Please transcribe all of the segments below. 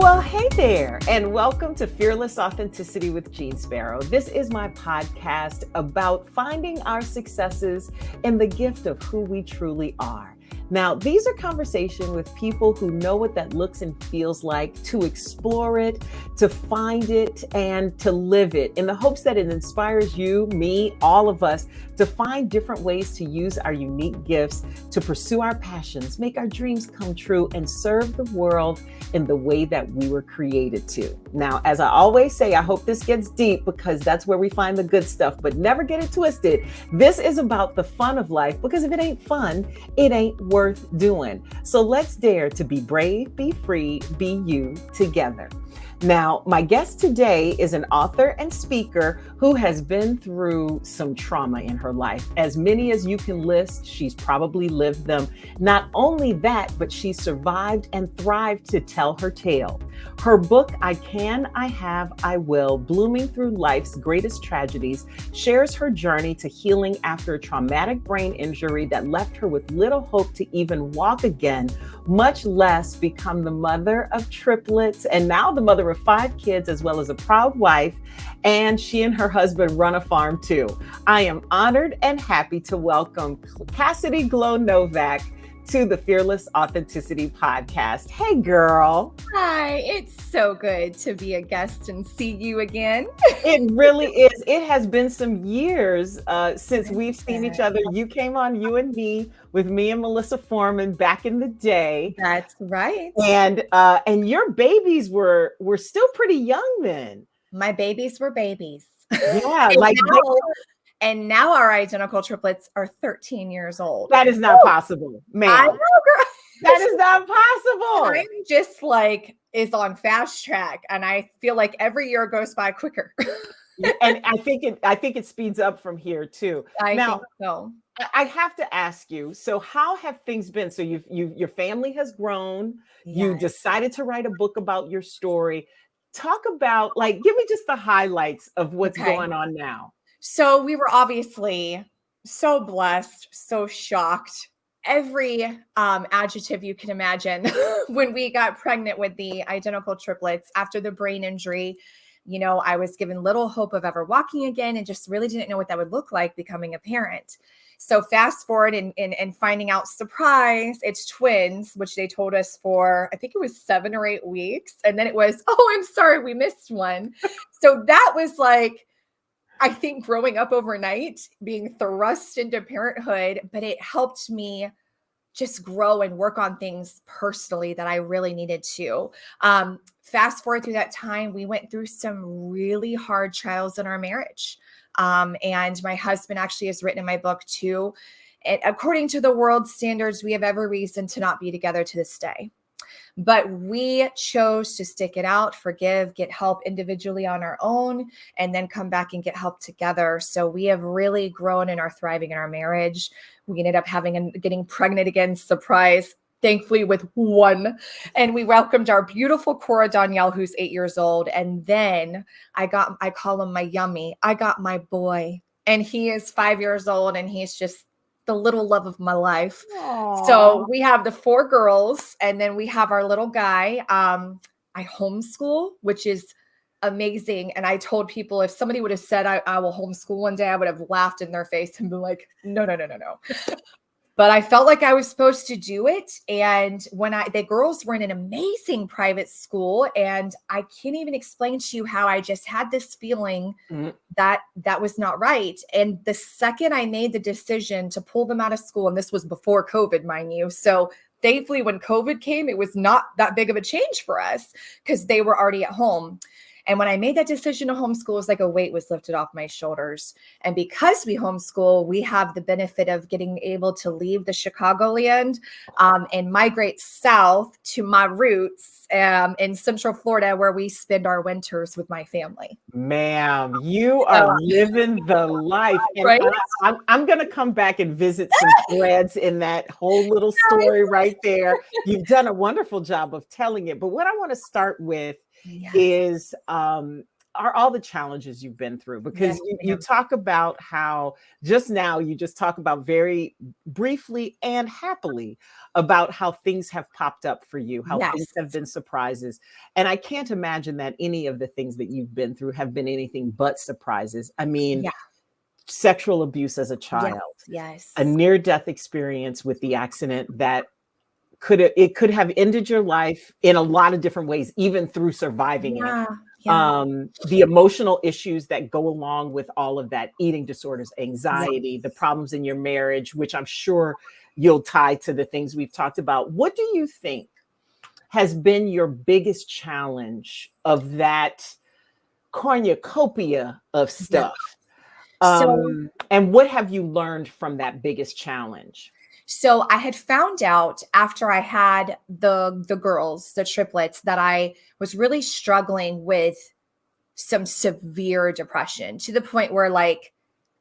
Well, hey there, and welcome to Fearless Authenticity with Jeanne Sparrow. This is my podcast about finding our successes in the gift of who we truly are. Now, these are conversations with people who know what that looks and feels like, to explore it, to find it, and to live it, in the hopes that it inspires you, me, all of us, to find different ways to use our unique gifts to pursue our passions, make our dreams come true, and serve the world in the way that we were created to. Now, as I always say, I hope this gets deep because that's where we find the good stuff, but never get it twisted. This is about the fun of life, because if it ain't fun, it ain't worth doing. So let's dare to be brave, be free, be you together. Now, my guest today is an author and speaker who has been through some trauma in her life. As many as you can list, she's probably lived them. Not only that, but she survived and thrived to tell her tale. Her book, I Can, I Have, I Will, Blooming Through Life's Greatest Tragedies, shares her journey to healing after a traumatic brain injury that left her with little hope to even walk again, much less become the mother of triplets, and now the mother of 5 kids, as well as a proud wife. And she and her husband run a farm too. I am honored and happy to welcome Cassidy Glo Novak to the Fearless Authenticity Podcast. Hey, girl. Hi, it's so good to be a guest and see you again. It really is. It has been some years since we've seen each other. You came on You and Me with me and Melissa Foreman back in the day. That's right. And your babies were still pretty young then. My babies were babies. Yeah, and now our identical triplets are 13 years old. That is not possible, man. I know, girl. That is not possible. I'm just like is on fast track, and I feel like every year goes by quicker. And I think it speeds up from here too. I think so. I have to ask you. So, how have things been? So, your family has grown. Yes. You decided to write a book about your story. Talk about, give me just the highlights of what's going on now. So we were obviously so blessed, so shocked, every adjective you can imagine when we got pregnant with the identical triplets after the brain injury. You know, I was given little hope of ever walking again and just really didn't know what that would look like becoming a parent. So fast forward and finding out, surprise, it's twins, which they told us for, I think it was 7 or 8 weeks. And then it was, oh, I'm sorry, we missed one. So that was like, I think growing up overnight, being thrust into parenthood, but it helped me just grow and work on things personally that I really needed to. Fast forward through that time, we went through some really hard trials in our marriage. And my husband actually has written in my book too, according to the world's standards, we have every reason to not be together to this day. But we chose to stick it out, forgive, get help individually on our own, and then come back and get help together. So we have really grown and are thriving in our marriage. We ended up getting pregnant again, surprise, thankfully with 1. And we welcomed our beautiful Cora Danielle, who's 8 years old. And then I call him my yummy. I got my boy, and he is 5 years old, and he's just the little love of my life. Aww. So we have the 4 girls, and then we have our little guy. I homeschool, which is amazing. And I told people, if somebody would have said I will homeschool one day, I would have laughed in their face and been like, no. But I felt like I was supposed to do it. And when the girls were in an amazing private school, and I can't even explain to you how I just had this feeling that was not right. And the second I made the decision to pull them out of school, and this was before COVID, mind you. So thankfully, when COVID came, it was not that big of a change for us because they were already at home. And when I made that decision to homeschool, it was like a weight was lifted off my shoulders. And because we homeschool, we have the benefit of getting able to leave the Chicagoland and migrate south to my roots in Central Florida, where we spend our winters with my family. Ma'am, you are living the life. And right? I'm going to come back and visit some threads in that whole little story right there. You've done a wonderful job of telling it. But what I want to start with is are all the challenges you've been through? Because you talk about how just now you just talk about very briefly and happily about how things have popped up for you, how things have been surprises. And I can't imagine that any of the things that you've been through have been anything but surprises. I mean, sexual abuse as a child, a near-death experience with the accident that could have ended your life in a lot of different ways, even through surviving it. The emotional issues that go along with all of that, eating disorders, anxiety, the problems in your marriage, which I'm sure you'll tie to the things we've talked about. What do you think has been your biggest challenge of that cornucopia of stuff? And what have you learned from that biggest challenge? So I had found out after I had the girls, the triplets, that I was really struggling with some severe depression, to the point where like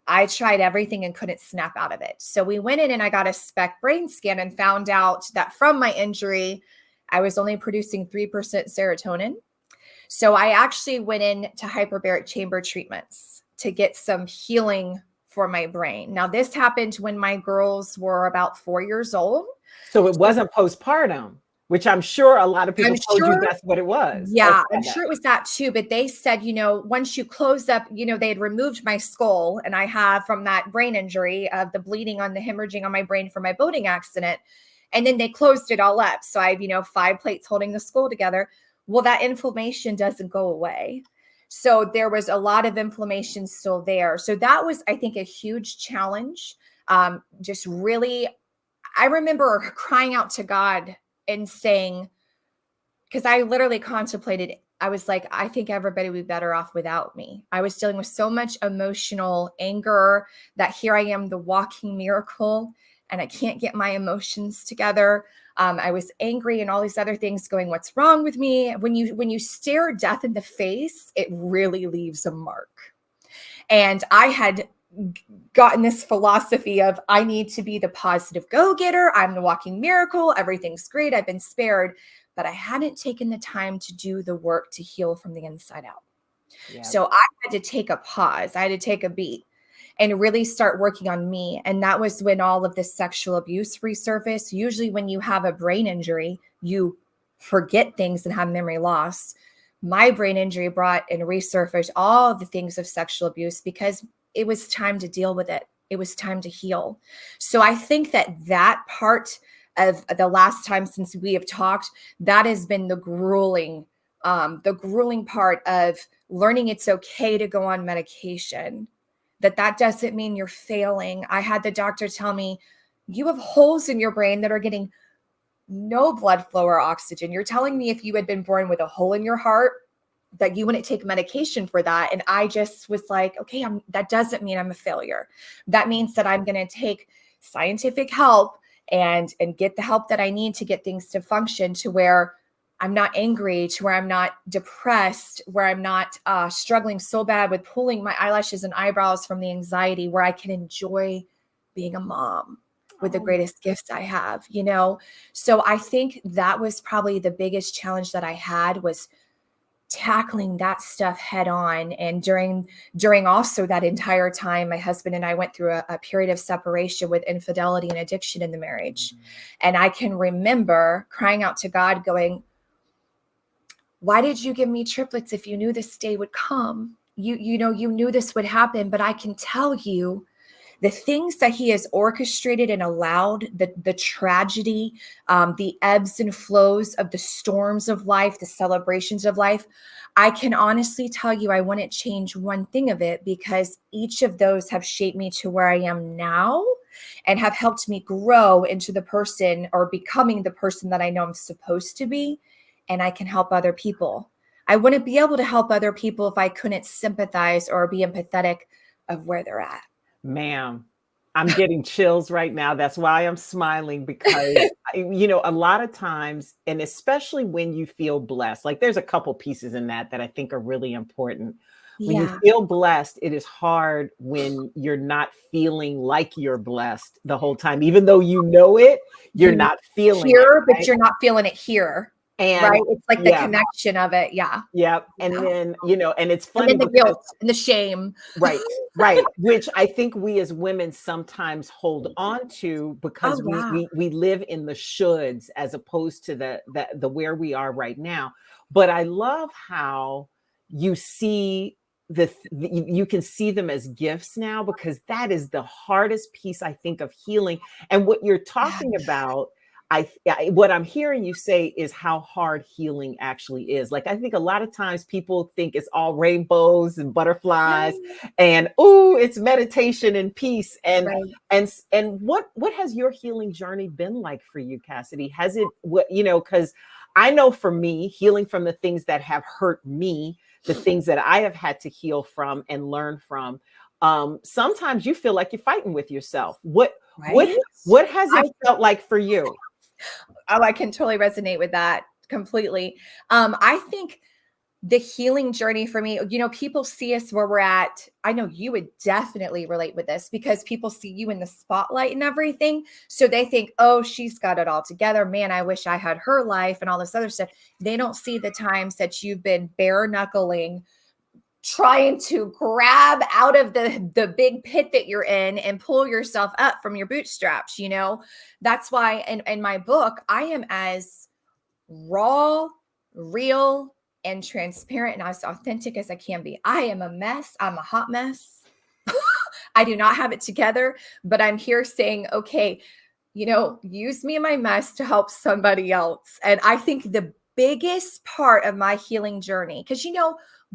I tried everything and couldn't snap out of it. So we went in and I got a SPECT brain scan and found out that from my injury, I was only producing 3% serotonin. So I actually went in to hyperbaric chamber treatments to get some healing for my brain. Now, this happened when my girls were about 4 years old. So it wasn't postpartum, which I'm sure a lot of people told you that's what it was. Yeah, I'm sure it was that too. But they said, once you close up, they had removed my skull, and I have from that brain injury of the bleeding on the hemorrhaging on my brain from my boating accident. And then they closed it all up. So I have, 5 plates holding the skull together. Well, that inflammation doesn't go away. So there was a lot of inflammation still there. So that was, I think, a huge challenge. Just really, I remember crying out to God and saying, because I literally contemplated, I was like, I think everybody would be better off without me. I was dealing with so much emotional anger that here I am, the walking miracle, and I can't get my emotions together. I was angry and all these other things going, what's wrong with me? When you stare death in the face, it really leaves a mark. And I had gotten this philosophy of I need to be the positive go-getter. I'm the walking miracle. Everything's great. I've been spared, but I hadn't taken the time to do the work to heal from the inside out. Yeah. So I had to take a pause. I had to take a beat and really start working on me. And that was when all of this sexual abuse resurfaced. Usually when you have a brain injury, you forget things and have memory loss. My brain injury brought and resurfaced all the things of sexual abuse because it was time to deal with it. It was time to heal. So I think that part of the last time since we have talked, that has been the grueling part of learning it's okay to go on medication. That doesn't mean you're failing. I had the doctor tell me, you have holes in your brain that are getting no blood flow or oxygen. You're telling me if you had been born with a hole in your heart, that you wouldn't take medication for that. And I just was like, okay, that doesn't mean I'm a failure. That means that I'm going to take scientific help and get the help that I need to get things to function to where I'm not angry, to where I'm not depressed, where I'm not struggling so bad with pulling my eyelashes and eyebrows from the anxiety, where I can enjoy being a mom with the greatest gifts I have, So I think that was probably the biggest challenge that I had, was tackling that stuff head on. And during also that entire time, my husband and I went through a period of separation with infidelity and addiction in the marriage. And I can remember crying out to God going, why did you give me triplets if you knew this day would come? You knew this would happen, but I can tell you the things that he has orchestrated and allowed, the tragedy, the ebbs and flows of the storms of life, the celebrations of life. I can honestly tell you I wouldn't change one thing of it, because each of those have shaped me to where I am now and have helped me grow into the person, or becoming the person that I know I'm supposed to be. And I can help other people. I wouldn't be able to help other people if I couldn't sympathize or be empathetic of where they're at. Ma'am, I'm getting chills right now. That's why I'm smiling, because, a lot of times, and especially when you feel blessed, like there's a couple pieces in that I think are really important. When you feel blessed, it is hard when you're not feeling like you're blessed the whole time. Even though you know it, you're not feeling here, it, right? But you're not feeling it here. And right. It's like the yeah, connection of it. Yeah. yeah. And then, and it's And funny then the because guilt and the shame. right, right, which I think we as women sometimes hold on to Oh, because we yeah. we we live in the shoulds as opposed to the where we are right now. But I love how you see you can see them as gifts now, because that is the hardest piece, I think, of healing. And what you're talking about, what I'm hearing you say is how hard healing actually is. Like, I think a lot of times people think it's all rainbows and butterflies and it's meditation and peace. And Right. what has your healing journey been like for you, Cassidy? Has it because I know for me, healing from the things that have hurt me, the things that I have had to heal from and learn from, sometimes you feel like you're fighting with yourself. What Right. what has it felt like for you? Oh, I can totally resonate with that completely. I think the healing journey for me, people see us where we're at. I know you would definitely relate with this because people see you in the spotlight and everything. So they think, oh, she's got it all together. Man, I wish I had her life and all this other stuff. They don't see the times that you've been bare knuckling, trying to grab out of the big pit that you're in and pull yourself up from your bootstraps. That's why in my book, I am as raw, real, and transparent and as authentic as I can be. I am a mess. I'm a hot mess. I do not have it together, but I'm here saying, okay, use me in my mess to help somebody else. And I think the biggest part of my healing journey, because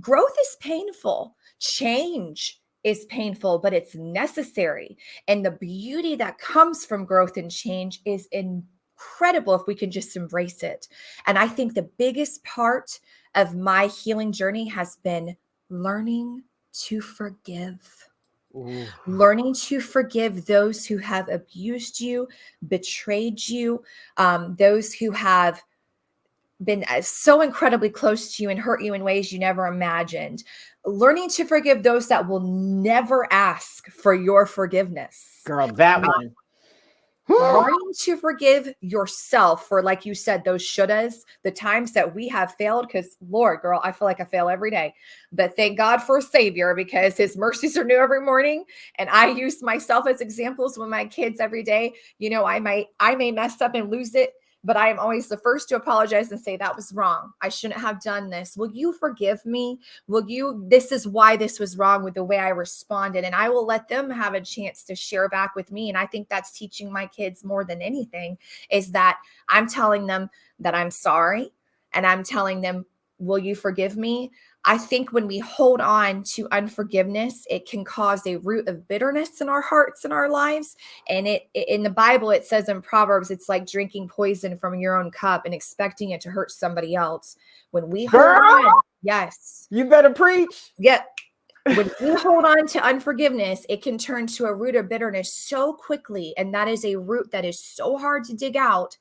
growth is painful, change is painful, but it's necessary. And the beauty that comes from growth and change is incredible if we can just embrace it. And I think the biggest part of my healing journey has been learning to forgive. Ooh. Learning to forgive those who have abused you, betrayed you, those who have been so incredibly close to you and hurt you in ways you never imagined. Learning to forgive those that will never ask for your forgiveness. Girl, that one. Learning to forgive yourself for, like you said, those shouldas, the times that we have failed, because Lord, girl, I feel like I fail every day. But thank God for a savior, because his mercies are new every morning. And I use myself as examples with my kids every day. I may mess up and lose it, but I am always the first to apologize and say, that was wrong. I shouldn't have done this. Will you forgive me? This is why this was wrong with the way I responded. And I will let them have a chance to share back with me. And I think that's teaching my kids more than anything, is that I'm telling them that I'm sorry. And I'm telling them, will you forgive me? I think when we hold on to unforgiveness, it can cause a root of bitterness in our hearts and our lives. And in the Bible, it says in Proverbs, it's like drinking poison from your own cup and expecting it to hurt somebody else. When we hold on, yes. You better preach. Yeah. When we hold on to unforgiveness, it can turn to a root of bitterness so quickly. And that is a root that is so hard to dig out.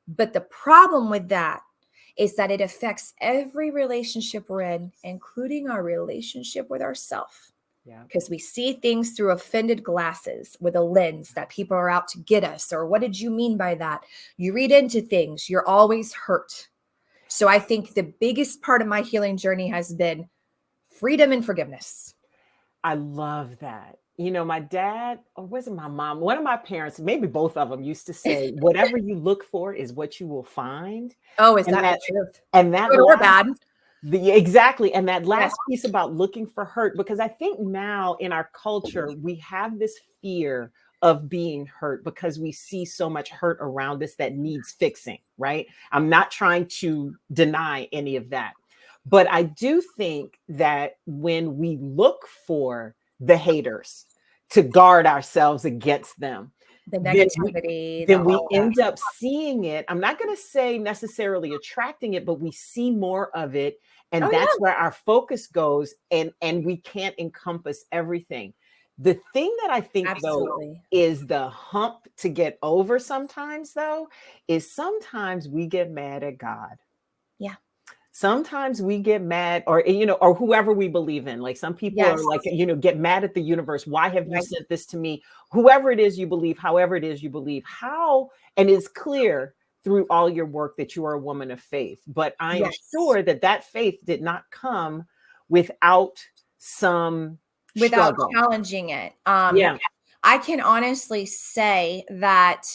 But the problem with that is that it affects every relationship we're in, including our relationship with ourselves. Yeah. Because we see things through offended glasses with a lens that people are out to get us. Or what did you mean by that? You read into things, you're always hurt. So I think the biggest part of my healing journey has been freedom and forgiveness. I love that. My dad, or was it my mom? One of my parents, maybe both of them, used to say, whatever you look for is what you will find. Oh, is that the truth? And that good or bad? Exactly. And that last piece about looking for hurt, because I think now in our culture, we have this fear of being hurt because we see so much hurt around us that needs fixing, right? I'm not trying to deny any of that. But I do think that when we look for the haters to guard ourselves against them, the negativity, then we end up seeing it. I'm not going to say necessarily attracting it, but we see more of it. And that's where our focus goes. And we can't encompass everything. The thing that I think, though, is the hump to get over sometimes, though, is sometimes we get mad at God. Yeah. Sometimes we get mad, or whoever we believe in. Like some people are like, get mad at the universe. Why have you sent this to me? Whoever it is you believe, however it is you believe, how, and it's clear through all your work that you are a woman of faith. But I am Yes. sure that faith did not come without some Without struggle. challenging it. Yeah. I can honestly say that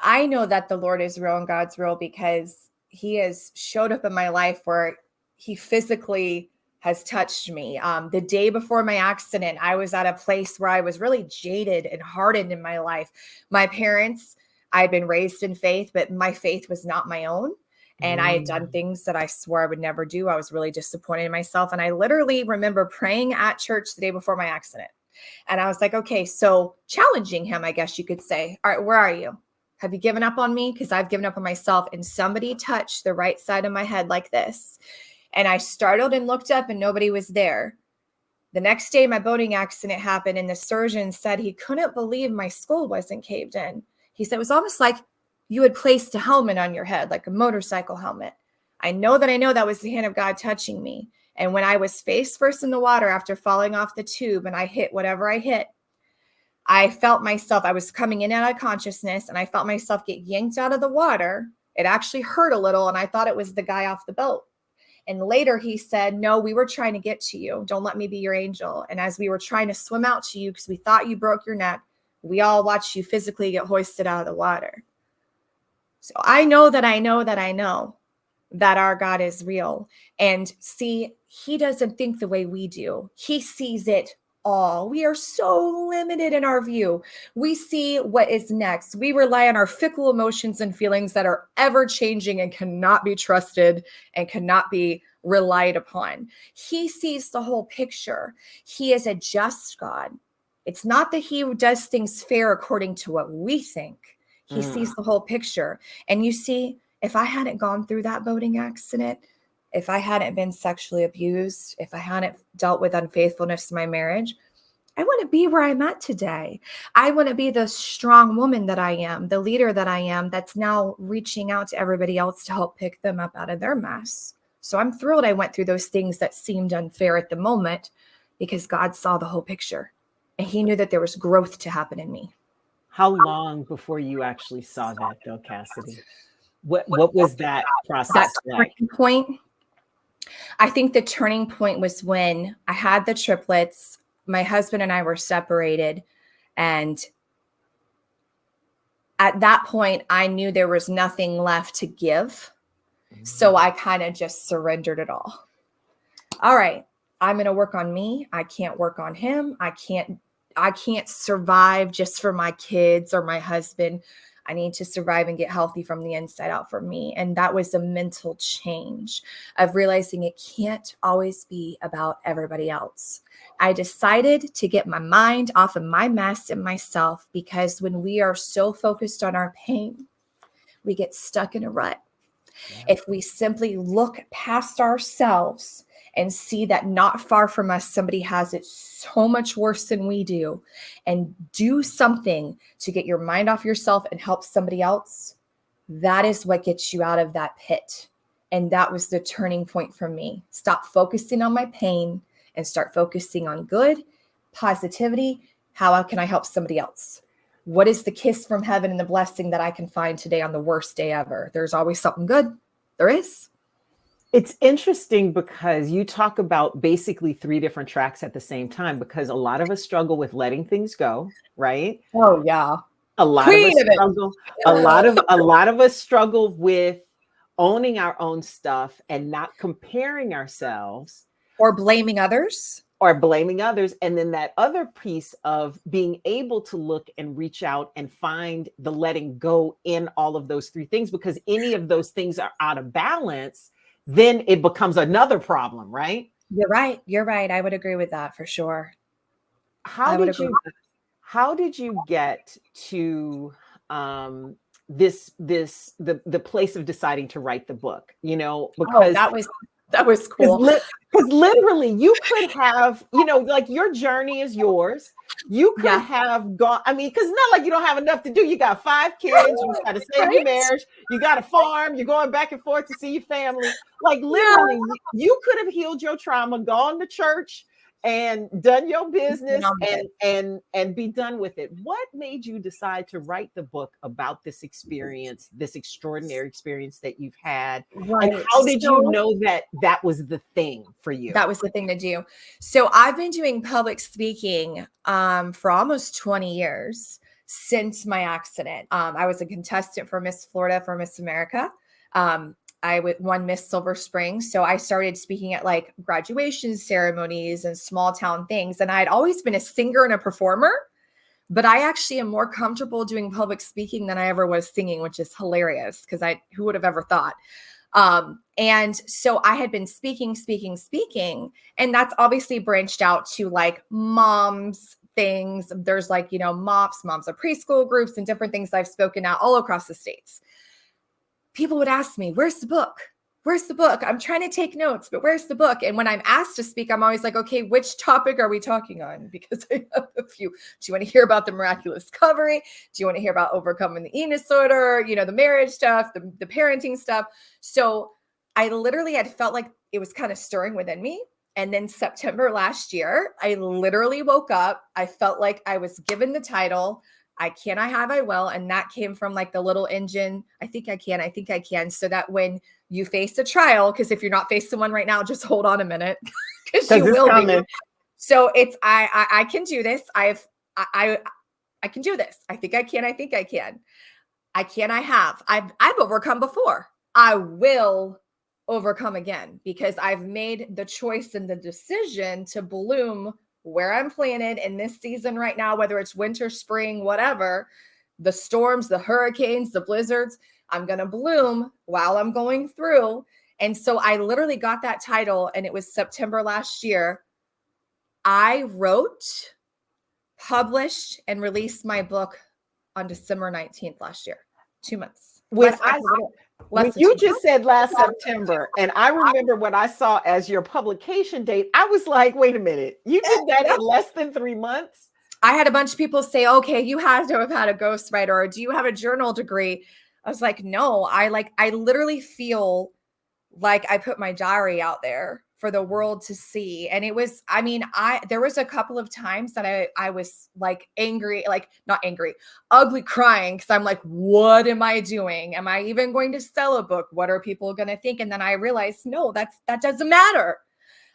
I know that the Lord is real and God's real because he has showed up in my life where he physically has touched me. The day before my accident, I was at a place where I was really jaded and hardened in my life. My parents, I had been raised in faith, but my faith was not my own. And I had done things that I swore I would never do. I was really disappointed in myself. And I literally remember praying at church the day before my accident. And I was like, okay, so challenging him, I guess you could say. All right, where are you? Have you given up on me? Because I've given up on myself. And somebody touched the right side of my head like this. And I startled and looked up and nobody was there. The next day, my boating accident happened. And the surgeon said he couldn't believe my skull wasn't caved in. He said it was almost like you had placed a helmet on your head, like a motorcycle helmet. I know that was the hand of God touching me. And when I was face first in the water after falling off the tube and I hit whatever I hit, I felt myself, I was coming in and out of consciousness and I felt myself get yanked out of the water. It actually hurt a little and I thought it was the guy off the boat. And later he said, no, we were trying to get to you. Don't let me be your angel. And as we were trying to swim out to you because we thought you broke your neck, we all watched you physically get hoisted out of the water. So I know that our God is real. And see, he doesn't think the way we do. He sees it all. We are so limited in our view. We see what is next. We rely on our fickle emotions and feelings that are ever changing and cannot be trusted and cannot be relied upon. He sees the whole picture. He is a just God. It's not that he does things fair according to what we think. He sees the whole picture. And you see, if I hadn't gone through that boating accident, if I hadn't been sexually abused, if I hadn't dealt with unfaithfulness in my marriage, I wouldn't be where I'm at today. I wouldn't be the strong woman that I am, the leader that I am, that's now reaching out to everybody else to help pick them up out of their mess. So I'm thrilled I went through those things that seemed unfair at the moment because God saw the whole picture and he knew that there was growth to happen in me. How long before you actually saw that though, Cassidy? What was that process like? Turning point? I think the turning point was when I had the triplets. My husband and I were separated. And at that point, I knew there was nothing left to give. So I kind of just surrendered it all. All right, I'm going to work on me. I can't work on him. I can't survive just for my kids or my husband. I need to survive and get healthy from the inside out for me. And that was a mental change of realizing it can't always be about everybody else. I decided to get my mind off of my mess and myself because when we are so focused on our pain, we get stuck in a rut. Yeah. If we simply look past ourselves and see that not far from us, somebody has it so much worse than we do, and do something to get your mind off yourself and help somebody else, that is what gets you out of that pit. And that was the turning point for me. Stop focusing on my pain and start focusing on good, positivity. How can I help somebody else? What is the kiss from heaven and the blessing that I can find today on the worst day ever? There's always something good. There is. It's interesting because you talk about basically 3 different tracks at the same time, because a lot of us struggle with letting things go, right? Oh yeah. A lot of us struggle with owning our own stuff and not comparing ourselves or blaming others. And then that other piece of being able to look and reach out and find the letting go in all of those 3 things, because any of those things are out of balance, then it becomes another problem, right? You're right. I would agree with that for sure. How did you get to the place of deciding to write the book? You know, because that was cool. Because literally you could have, like your journey is yours. You could have gone, because it's not like you don't have enough to do. You got 5 kids, you got to save your marriage, you got a farm, you're going back and forth to see your family. Like literally, you could have healed your trauma, gone to church, and done your business on with and be done with it. What made you decide to write the book about this experience, this extraordinary experience that you've had? And Right. how did you So know that that was the thing for you? that was the thing to do. So I've been doing public speaking for almost 20 years since my accident. I was a contestant for Miss Florida for Miss America. Won Miss Silver Spring. So I started speaking at like graduation ceremonies and small town things. And I'd always been a singer and a performer, but I actually am more comfortable doing public speaking than I ever was singing, which is hilarious because who would have ever thought? And so I had been speaking, and that's obviously branched out to like moms things. There's like, moms of preschool groups and different things I've spoken at all across the States. People would ask me, where's the book? Where's the book? I'm trying to take notes, but where's the book? And when I'm asked to speak, I'm always like, okay, which topic are we talking on? Because I have a few. Do you want to hear about the miraculous recovery? Do you want to hear about overcoming the eating disorder? The marriage stuff, the parenting stuff. So I literally had felt like it was kind of stirring within me. And then September last year, I literally woke up. I felt like I was given the title. I can, I have, I will. And that came from like the little engine. I think I can. So that when you face a trial, because if you're not facing one right now, just hold on a minute because you will be. So it's, I can do this. I can do this. I think I can. I have. I've overcome before. I will overcome again because I've made the choice and the decision to bloom where I'm planted in this season right now, whether it's winter, spring, whatever, the storms, the hurricanes, the blizzards, I'm going to bloom while I'm going through. And so I literally got that title and it was September last year. I wrote, published, and released my book on December 19th last year, 2 months. When you just said last September, and I remember what I saw as your publication date, I was like, wait a minute, you did that in less than 3 months? I had a bunch of people say, okay, you had to have had a ghostwriter, or do you have a journal degree? I was like, no, I literally feel like I put my diary out there for the world to see. And it was, there was a couple of times that I was like angry, like not angry, ugly crying. Cause I'm like, what am I doing? Am I even going to sell a book? What are people going to think? And then I realized, no, that doesn't matter.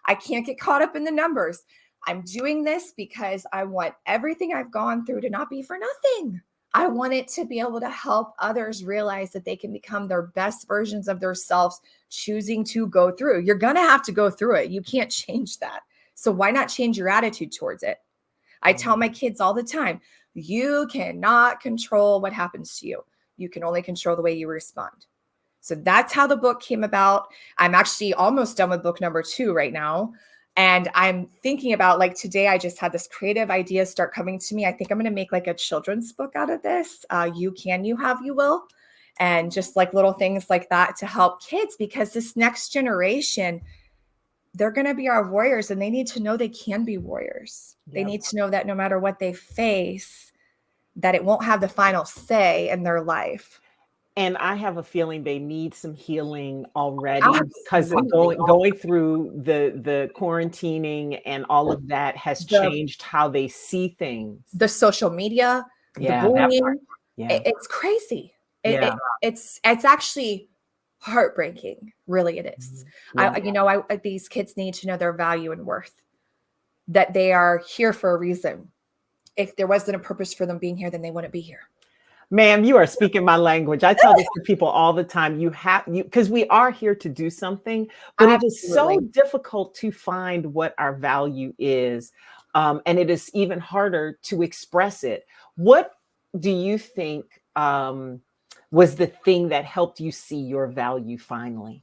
I can't get caught up in the numbers. I'm doing this because I want everything I've gone through to not be for nothing. I want it to be able to help others realize that they can become their best versions of themselves, choosing to go through. You're going to have to go through it. You can't change that. So why not change your attitude towards it? I tell my kids all the time, you cannot control what happens to you. You can only control the way you respond. So that's how the book came about. I'm actually almost done with book number 2 right now. And I'm thinking about, like, today I just had this creative idea start coming to me. I think I'm going to make like a children's book out of this. You can, you have, you will. And just like little things like that to help kids, because this next generation, they're going to be our warriors, and they need to know they can be warriors. Yep. They need to know that no matter what they face, that it won't have the final say in their life. And I have a feeling they need some healing already because going through the quarantining and all of that has changed how they see things. The social media, the bullying, it's crazy. It's actually heartbreaking. Really, it is. Yeah. These kids need to know their value and worth, that they are here for a reason. If there wasn't a purpose for them being here, then they wouldn't be here. Ma'am, you are speaking my language. I tell this to people all the time. Because we are here to do something, but It is so difficult to find what our value is. And it is even harder to express it. What do you think was the thing that helped you see your value finally?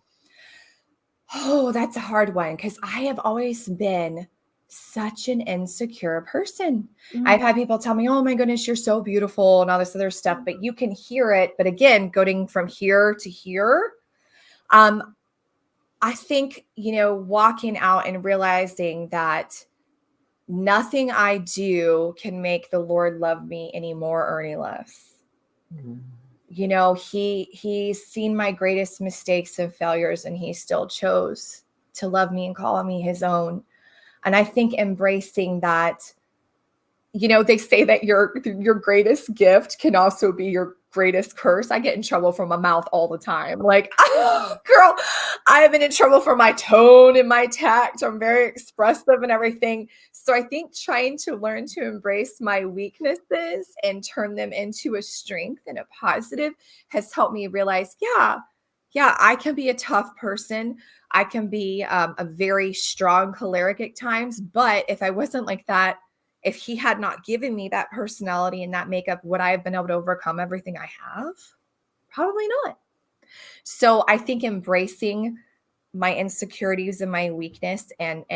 Oh, that's a hard one, because I have always been such an insecure person. Mm-hmm. I've had people tell me, oh my goodness, you're so beautiful and all this other stuff, but you can hear it. But again, going from here to here, I think, walking out and realizing that nothing I do can make the Lord love me any more or any less. Mm-hmm. He's seen my greatest mistakes and failures, and he still chose to love me and call me his own. And I think embracing that, they say that your greatest gift can also be your greatest curse. I get in trouble from my mouth all the time. Like, girl, I've been in trouble for my tone and my tact. I'm very expressive and everything. So I think trying to learn to embrace my weaknesses and turn them into a strength and a positive has helped me realize, yeah, I can be a tough person. I can be a very strong choleric at times. But if I wasn't like that, if he had not given me that personality and that makeup, would I have been able to overcome everything I have? Probably not. So I think embracing my insecurities and my weakness and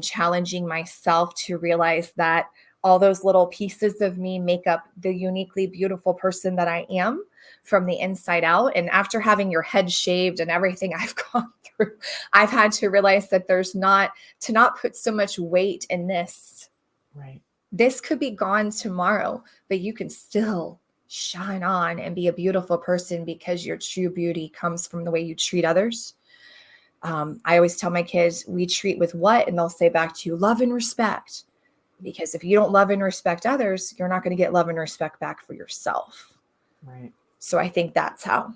challenging myself to realize that all those little pieces of me make up the uniquely beautiful person that I am from the inside out. And after having your head shaved and everything I've gone through, I've had to realize that to not put so much weight in this. Right. This could be gone tomorrow, but you can still shine on and be a beautiful person because your true beauty comes from the way you treat others. I always tell my kids, we treat with what? And they'll say back to you, love and respect. Because if you don't love and respect others, you're not going to get love and respect back for yourself. Right. So I think that's how.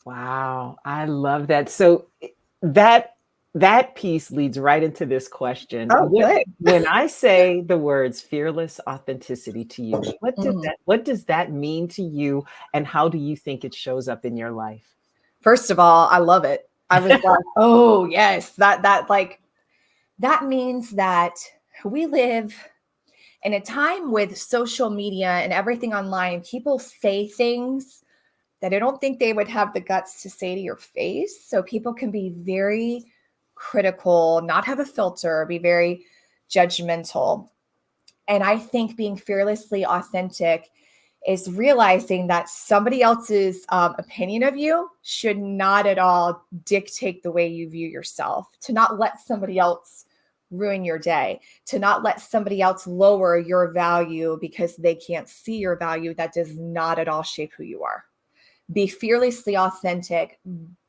Wow. I love that. So that piece leads right into this question. Oh, good. When I say the words fearless authenticity to you, what does that mean to you, and how do you think it shows up in your life? First of all, I love it. I was like, oh yes, that means that we live in a time with social media and everything online. People say things that I don't think they would have the guts to say to your face. So people can be very critical, not have a filter, be very judgmental. And I think being fearlessly authentic is realizing that somebody else's opinion of you should not at all dictate the way you view yourself, to not let somebody else ruin your day, to not let somebody else lower your value because they can't see your value. That does not at all shape who you are. Be fearlessly authentic.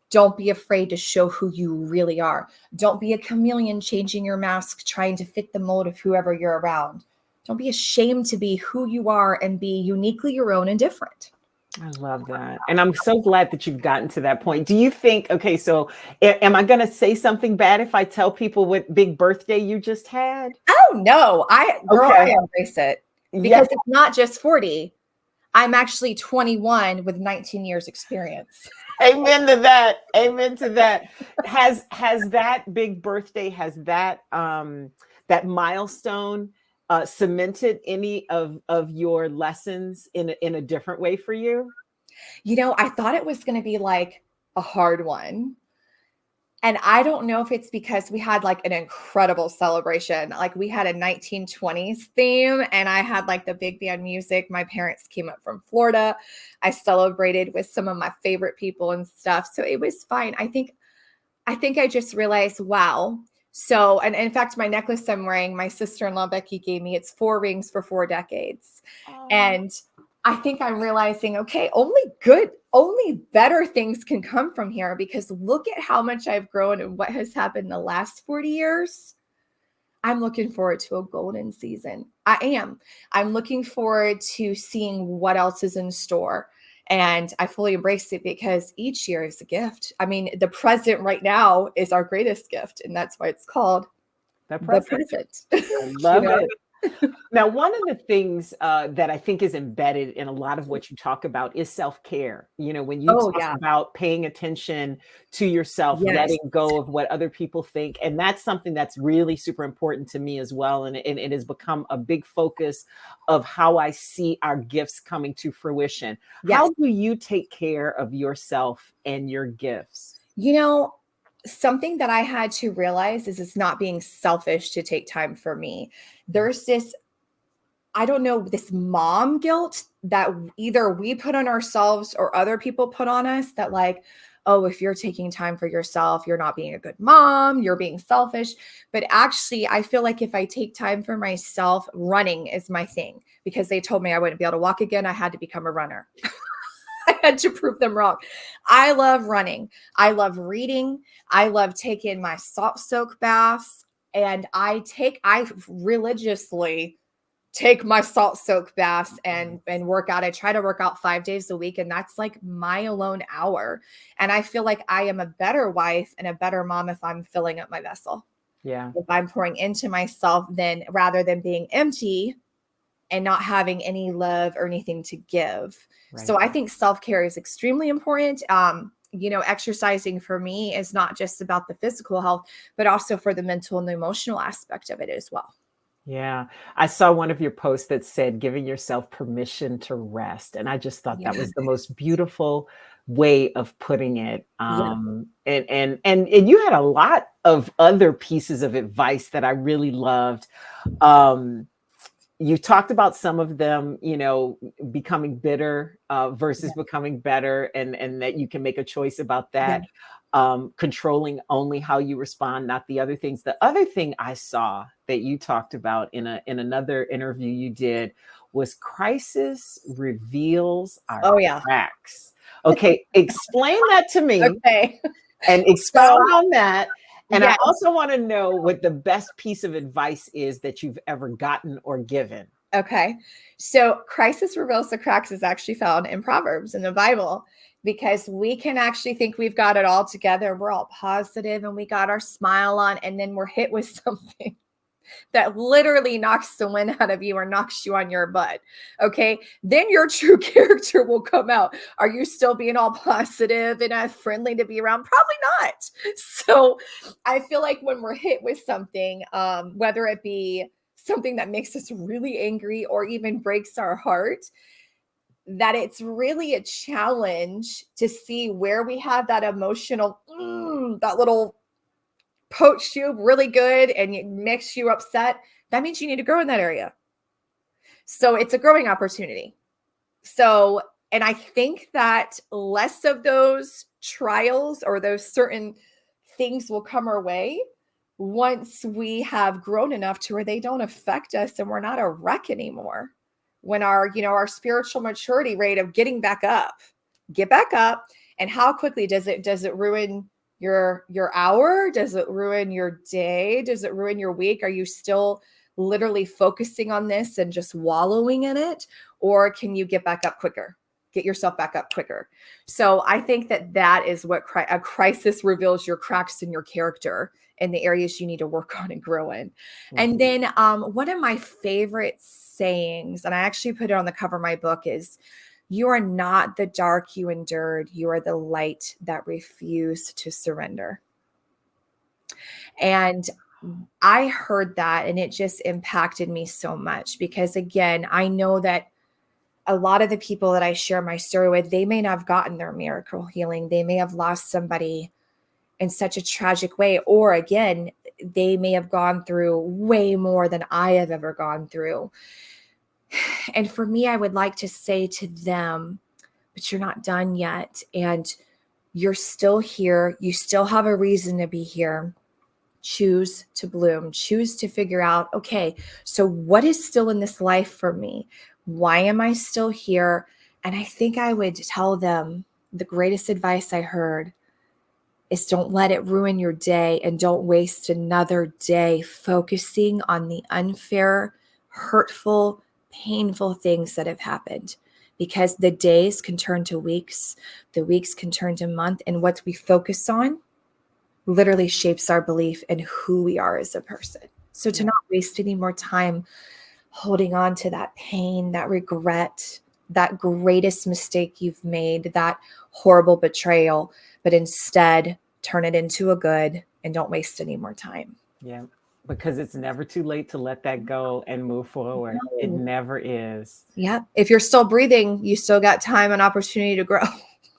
Don't be afraid to show who you really are. Don't be a chameleon changing your mask, trying to fit the mold of whoever you're around. Don't be ashamed to be who you are and be uniquely your own and different. I love that. And I'm so glad that you've gotten to that point. Do you think, okay, so am I going to say something bad if I tell people what big birthday you just had? Oh, no. I embrace it because it's not just 40. I'm actually 21 with 19 years experience. Amen to that. Amen to that. Has that big birthday, has that that milestone cemented any of your lessons in a different way for you? I thought it was going to be like a hard one. And I don't know if it's because we had like an incredible celebration. Like we had a 1920s theme and I had like the big band music. My parents came up from Florida. I celebrated with some of my favorite people and stuff. So it was fine. I think I just realized, wow. So, and in fact, my necklace I'm wearing, my sister-in-law, Becky, gave me, it's 4 rings for 4 decades. Oh. And I think I'm realizing, okay, only better things can come from here, because look at how much I've grown and what has happened in the last 40 years. I'm looking forward to a golden season. I am. I'm looking forward to seeing what else is in store. And I fully embrace it because each year is a gift. I mean, the present right now is our greatest gift. And that's why it's called the present. I love it. Now, one of the things that I think is embedded in a lot of what you talk about is self-care. When you talk about paying attention to yourself, letting go of what other people think. And that's something that's really super important to me as well. And it has become a big focus of how I see our gifts coming to fruition. Yes. How do you take care of yourself and your gifts? Something that I had to realize is it's not being selfish to take time for me. There's this, I don't know, this mom guilt that either we put on ourselves or other people put on us, that like, oh, if you're taking time for yourself, you're not being a good mom, you're being selfish. But actually, I feel like if I take time for myself, running is my thing, because they told me I wouldn't be able to walk again. I had to become a runner. I had to prove them wrong. I love running. I love reading. I love taking my salt soak baths. And I religiously take my salt soak baths and work out. I try to work out 5 days a week, and that's like my alone hour. And I feel like I am a better wife and a better mom if I'm filling up my vessel. Yeah. If I'm pouring into myself, then rather than being empty and not having any love or anything to give. Right. So I think self-care is extremely important. Exercising for me is not just about the physical health, but also for the mental and the emotional aspect of it as well. Yeah. I saw one of your posts that said giving yourself permission to rest. And I just thought that was the most beautiful way of putting it. And you had a lot of other pieces of advice that I really loved. You talked about some of them, becoming bitter versus becoming better, and that you can make a choice about that. Controlling only how you respond, not the other things. The other thing I saw that you talked about in another interview you did was crisis reveals our cracks. Okay, explain that to me. Okay. And expound on that. And I also want to know what the best piece of advice is that you've ever gotten or given. Okay. So crisis reveals the cracks is actually found in Proverbs in the Bible, because we can actually think we've got it all together. We're all positive and we got our smile on, and then we're hit with something that literally knocks the wind out of you or knocks you on your butt. Okay. Then your true character will come out. Are you still being all positive and friendly to be around? Probably not. So I feel like when we're hit with something, whether it be something that makes us really angry or even breaks our heart, that it's really a challenge to see where we have that emotional, that little poach you really good and it makes you upset. That means you need to grow in that area. So it's a growing opportunity. So, and I think that less of those trials or those certain things will come our way once we have grown enough to where they don't affect us and we're not a wreck anymore. When our spiritual maturity rate of get back up. And how quickly does it ruin your hour? Does it ruin your day? Does it ruin your week? Are you still literally focusing on this and just wallowing in it? Or can you get back up quicker? Get yourself back up quicker. So I think that is what a crisis reveals, your cracks in your character and the areas you need to work on and grow in. Mm-hmm. And then one of my favorite sayings, and I actually put it on the cover of my book, is, you are not the dark you endured. You are the light that refused to surrender. And I heard that and it just impacted me so much, because again, I know that a lot of the people that I share my story with, they may not have gotten their miracle healing. They may have lost somebody in such a tragic way. Or again, they may have gone through way more than I have ever gone through. And for me, I would like to say to them, but you're not done yet. And you're still here. You still have a reason to be here. Choose to bloom. Choose to figure out, okay, so what is still in this life for me? Why am I still here? And I think I would tell them the greatest advice I heard is, don't let it ruin your day, and don't waste another day focusing on the unfair, hurtful, painful things that have happened, because the days can turn to weeks, the weeks can turn to months, and what we focus on literally shapes our belief in who we are as a person. So to not waste any more time holding on to that pain, that regret, that greatest mistake you've made, that horrible betrayal, but instead turn it into a good and don't waste any more time. Yeah, because it's never too late to let that go and move forward. No. It never is. Yeah. If you're still breathing, you still got time and opportunity to grow.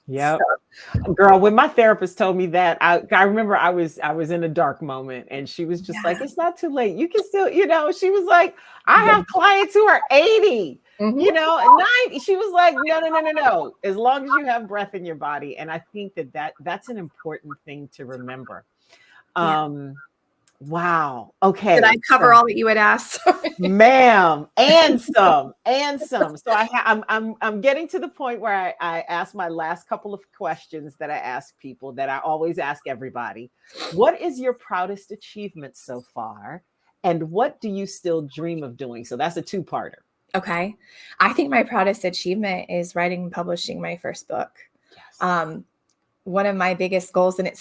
Yep. So. Girl, when my therapist told me that, I remember I was in a dark moment, and she was just like, it's not too late. You can still, she was like, I have clients who are 80, 90. She was like, no. As long as you have breath in your body. And I think that's an important thing to remember. Wow. Okay. Did I cover all that you would ask? Ma'am, and some. So I'm getting to the point where I ask my last couple of questions that I ask people, that I always ask everybody. What is your proudest achievement so far? And what do you still dream of doing? So that's a two-parter. Okay. I think my proudest achievement is writing and publishing my first book. Yes. One of my biggest goals, and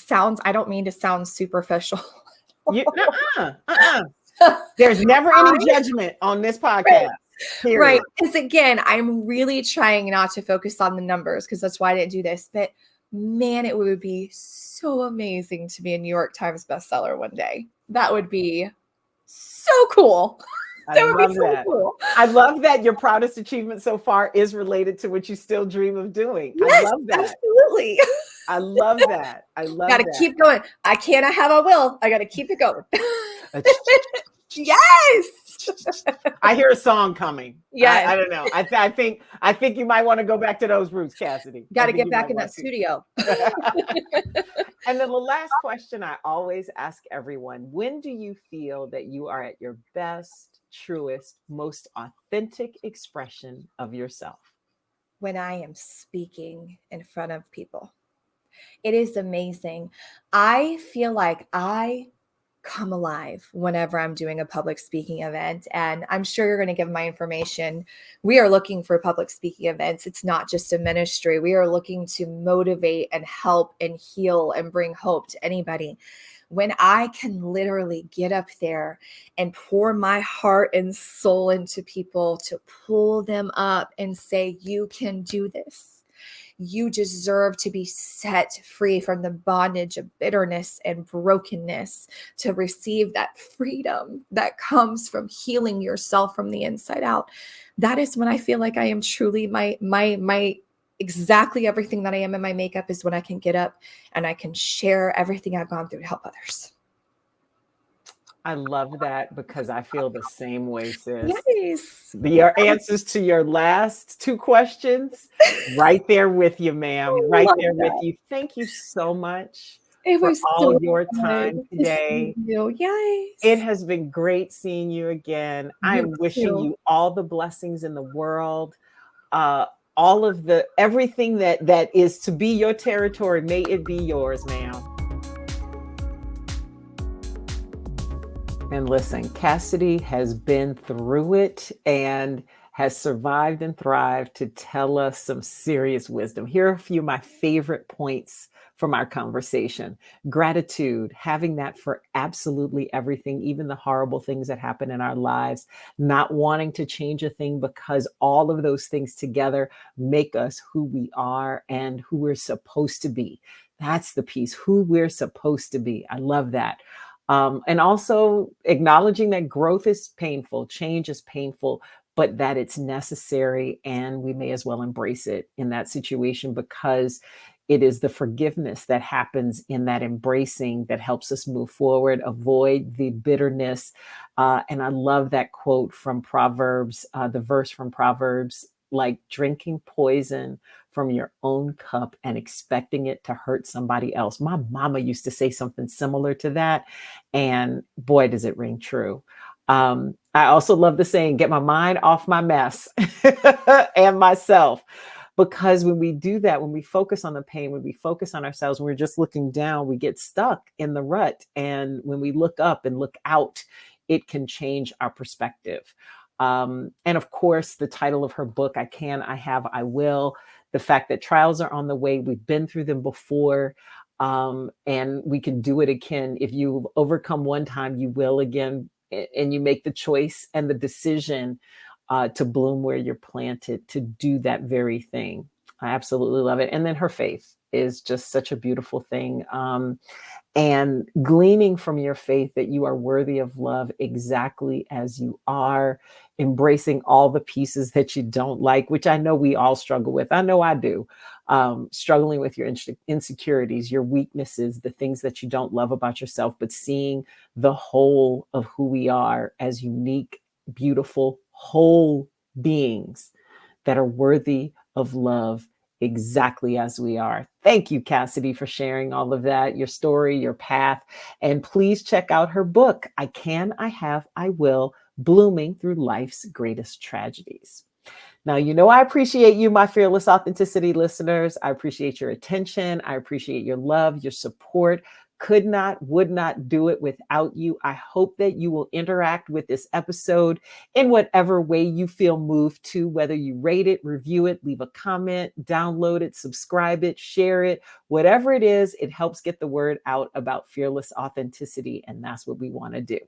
I don't mean to sound superficial. There's never any judgment on this podcast. Right. Right. Because again, I'm really trying not to focus on the numbers, because that's why I didn't do this. But man, it would be so amazing to be a New York Times bestseller one day. That would be so cool. That would be so cool. I love that your proudest achievement so far is related to what you still dream of doing. Yes, I love that. Absolutely. I love that. Gotta keep going. I cannot have a will. I gotta keep it going. Yes. I hear a song coming. Yeah. I don't know. I think you might want to go back to those roots, Cassidy. Got to get back in that studio. And then the last question I always ask everyone: when do you feel that you are at your best, truest, most authentic expression of yourself? When I am speaking in front of people. It is amazing. I feel like I come alive whenever I'm doing a public speaking event. And I'm sure you're going to give my information. We are looking for public speaking events. It's not just a ministry. We are looking to motivate and help and heal and bring hope to anybody. When I can literally get up there and pour my heart and soul into people to pull them up and say, you can do this. You deserve to be set free from the bondage of bitterness and brokenness, to receive that freedom that comes from healing yourself from the inside out. That is when I feel like I am truly my exactly everything that I am in my makeup, is when I can get up and I can share everything I've gone through to help others. I love that, because I feel the same way, sis. Yes. Your answers to your last two questions, right there with you, ma'am. Right there with you. Thank you so much for all your time today. Yes. It has been great seeing you again. I am wishing you all the blessings in the world. All of everything that is to be your territory, may it be yours, ma'am. And listen, Cassidy has been through it and has survived and thrived to tell us some serious wisdom. Here are a few of my favorite points from our conversation. Gratitude, having that for absolutely everything, even the horrible things that happen in our lives, not wanting to change a thing, because all of those things together make us who we are and who we're supposed to be. That's the piece, who we're supposed to be. I love that. And also acknowledging that growth is painful, change is painful, but that it's necessary, and we may as well embrace it in that situation, because it is the forgiveness that happens in that embracing that helps us move forward, avoid the bitterness. And I love that quote from Proverbs, the verse from Proverbs, like drinking poison from your own cup and expecting it to hurt somebody else. My mama used to say something similar to that, and boy, does it ring true. I also love the saying, get my mind off my mess and myself. Because when we do that, when we focus on the pain, when we focus on ourselves, when we're just looking down, we get stuck in the rut. And when we look up and look out, it can change our perspective. And of course, the title of her book, I Can, I Have, I Will. The fact that trials are on the way, we've been through them before, and we can do it again. If you overcome one time, you will again, and you make the choice and the decision to bloom where you're planted, to do that very thing. I absolutely love it. And then her faith is just such a beautiful thing. And gleaning from your faith that you are worthy of love exactly as you are, embracing all the pieces that you don't like, which I know we all struggle with. I know I do. Struggling with your insecurities, your weaknesses, the things that you don't love about yourself, but seeing the whole of who we are as unique, beautiful, whole beings that are worthy of love exactly as we are. Thank you, Cassidy, for sharing all of that, your story, your path. And please check out her book, I Can, I Have, I Will, Blooming Through Life's Greatest Tragedies. Now, I appreciate you, my Fearless Authenticity listeners. I appreciate your attention. I appreciate your love, your support. Could not, would not do it without you. I hope that you will interact with this episode in whatever way you feel moved to, whether you rate it, review it, leave a comment, download it, subscribe it, share it, whatever it is, it helps get the word out about fearless authenticity. And that's what we want to do.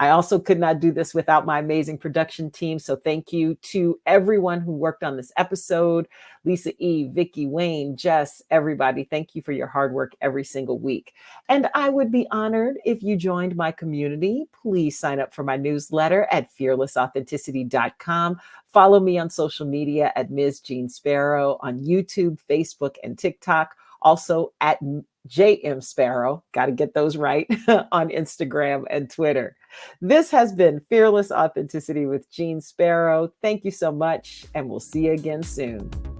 I also could not do this without my amazing production team. So thank you to everyone who worked on this episode. Lisa E., Vicky, Wayne, Jess, everybody. Thank you for your hard work every single week. And I would be honored if you joined my community. Please sign up for my newsletter at fearlessauthenticity.com. Follow me on social media at Ms. Jeanne Sparrow on YouTube, Facebook, and TikTok. Also at JM Sparrow, got to get those right, on Instagram and Twitter. This has been Fearless Authenticity with Jeanne Sparrow. Thank you so much, and we'll see you again soon.